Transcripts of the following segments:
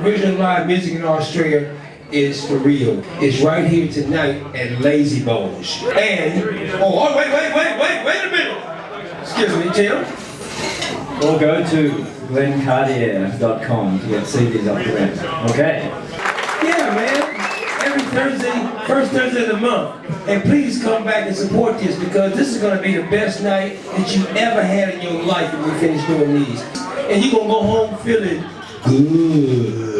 original live music in Australia is for real. It's right here tonight at LazyBones. And, wait a minute. Excuse me, Tim. Or go to GlennCardier.com to get CDs up the rent. Okay. Yeah, man. Every Thursday, first Thursday of the month. And please come back and support this because this is going to be the best night that you ever had in your life when we finish doing these. And you're going to go home feeling good.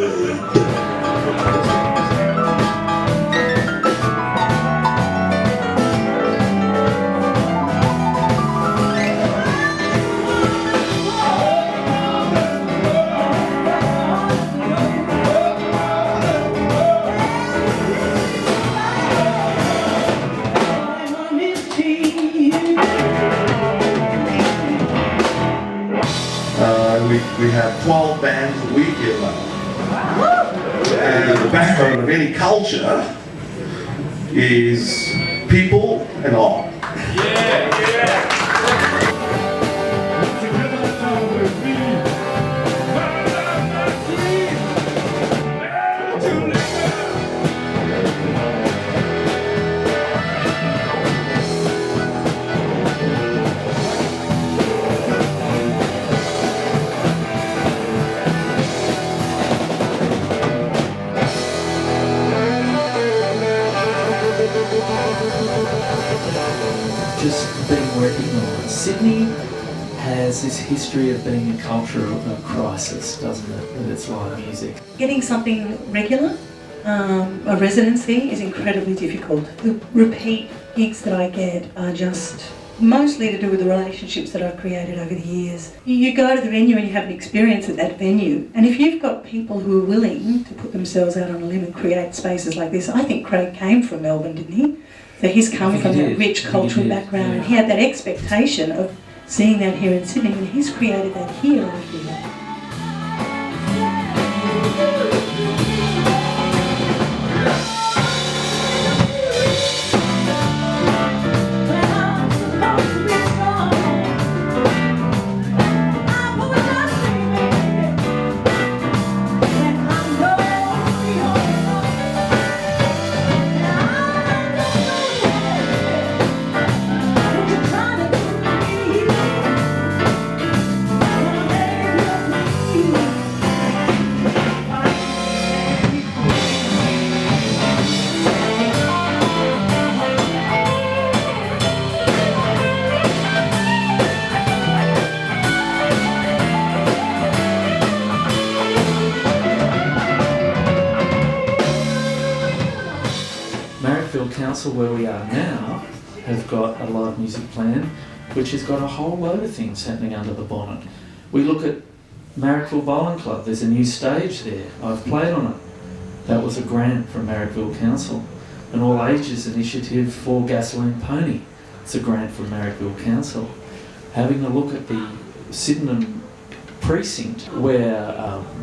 We have 12 bands a week here now. And the backbone of any culture is people and art. Just being recognised. Sydney has this history of being a culture of crisis, doesn't it, with its live music? Getting something regular, a residency, is incredibly difficult. The repeat gigs that I get are just mostly to do with the relationships that I've created over the years. You go to the venue and you have an experience at that venue, and if you've got people who are willing to put themselves out on a limb and create spaces like this, I think Craig came from Melbourne, didn't he? So he's come from that rich cultural background, and he had that expectation of seeing that here in Sydney, and he's created that here over here. Marrickville Council, where we are now, have got a live music plan which has got a whole load of things happening under the bonnet. We look at Marrickville Bowling Club, there's a new stage there, I've played on it. That was a grant from Marrickville Council. An all ages initiative for Gasoline Pony, it's a grant from Marrickville Council. Having a look at the Sydenham precinct where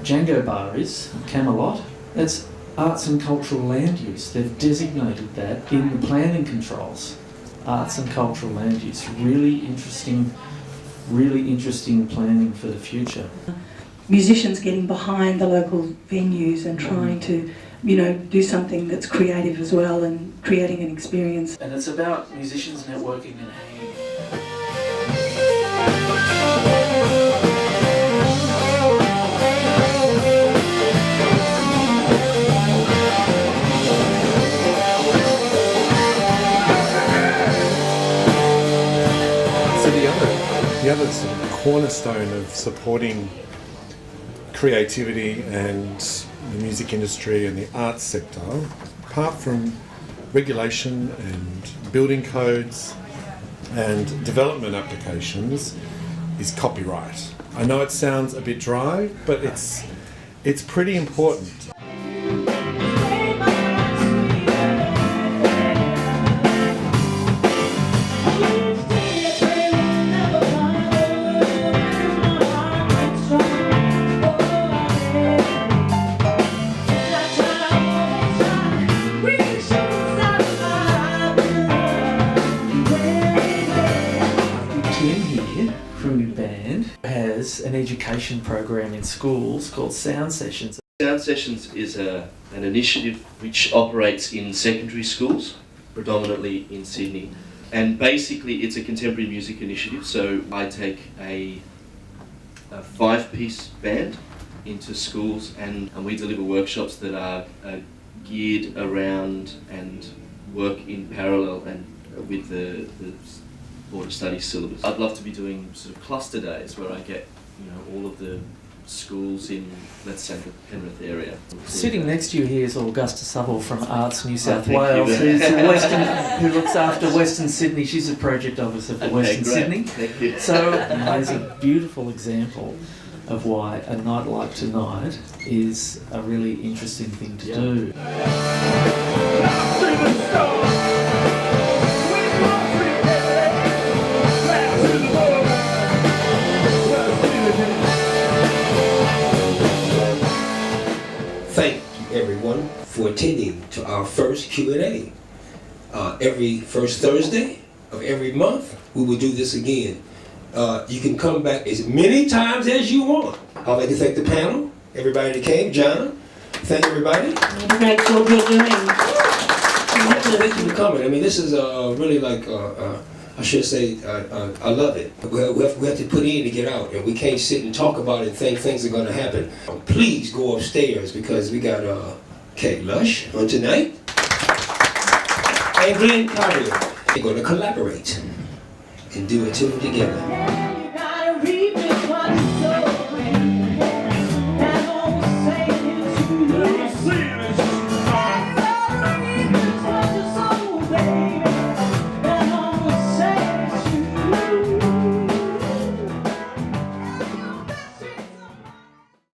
Django Bar is, Camelot, that's arts and cultural land use. They've designated that in the planning controls. Arts and cultural land use. Really interesting planning for the future. Musicians getting behind the local venues and trying to, do something that's creative as well and creating an experience. And it's about musicians networking and hanging. The other sort of cornerstone of supporting creativity and the music industry and the arts sector, apart from regulation and building codes and development applications, is copyright. I know it sounds a bit dry, but it's pretty important. Band has an education program in schools called Sound Sessions. Sound Sessions is an initiative which operates in secondary schools, predominantly in Sydney. And basically it's a contemporary music initiative, so I take a 5-piece band into schools and we deliver workshops that are geared around and work in parallel and with the Board of Studies syllabus. I'd love to be doing sort of cluster days where I get, all of the schools in, let's say, the Penrith area. Sitting next to you here is Augusta Subble from Arts New South thank Wales, you. who looks after Western Sydney. She's a project officer for Western great. Sydney. Thank you. So there's a beautiful example of why a night like tonight is a really interesting thing to do. Thank you everyone for attending to our first Q&A. Every first Thursday of every month, we will do this again. You can come back as many times as you want. I'd like to thank the panel, everybody that came. John, thank everybody. What a great job you're doing. Thank you for coming. I mean, this is really like, I should say, I love it. We have to put in to get out, and we can't sit and talk about it and think things are going to happen. Please go upstairs because we got Lush on tonight, and Glenn Cardier. They're going to collaborate and do a tune together.